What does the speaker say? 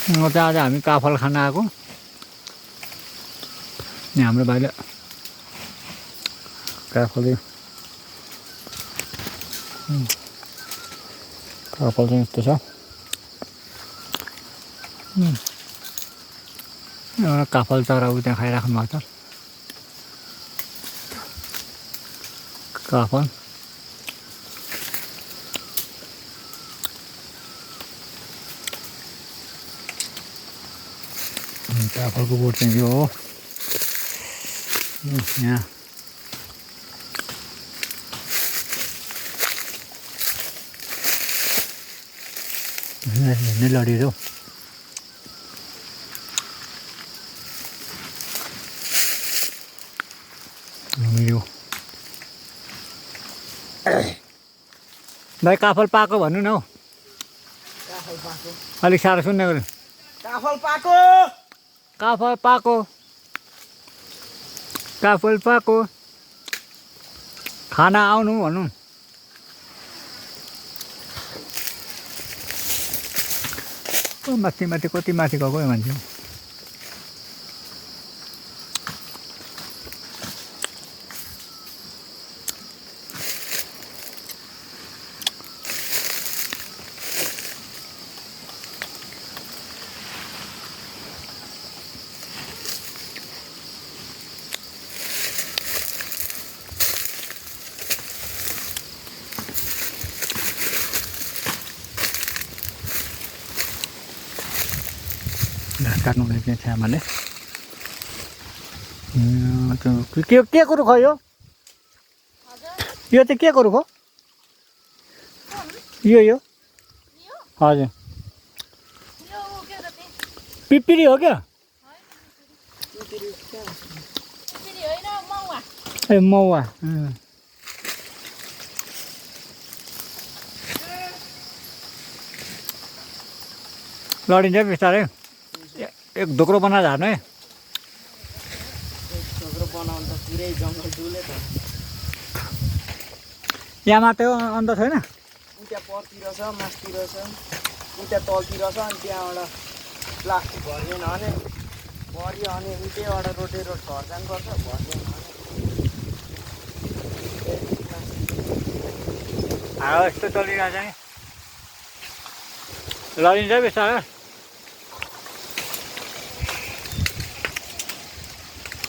त्यहाँ आज हामी काफल खान आएको यहाँ हाम्रो भाइले काफल चाहिँ यस्तो छ एउटा काफल चरा उ त्यहाँ खाइराख्नु भएको छ काफल काफलको बोट चाहिँ यो हो यहाँ हिँड्नै लडियो यो भाइ काफल पाएको भन्नु न हौ अलिक साह्रो सुन्ने गऱ्यो काफल पाको काफल पाएको काफल पाएको खाना आउनु भनौँ माथि माथि कति माथि गएको मान्छे घाँस काट्नु लाग्ने छ आमाले के कुरो खो यो चाहिँ के कुरो खो यो हजुर पिपिरी हो क्या ए मौवा लडिन्छ बिस्तारै एक ढोक्रो बना झार्नु है ढोक्रो बनाउनु त पुरै जङ्गल डुले त यहाँ मात्रै हो अन्त छैन उता परतिर छ मासतिर छ उता तलतिर छ अनि त्यहाँबाट प्लास्टिक भरिएन भने भरियो अनि उतैबाट रोटेर घर जानुपर्छ भरिएन हावा यस्तो चलिरहेको छ नि लडिन्छ बिस्तारै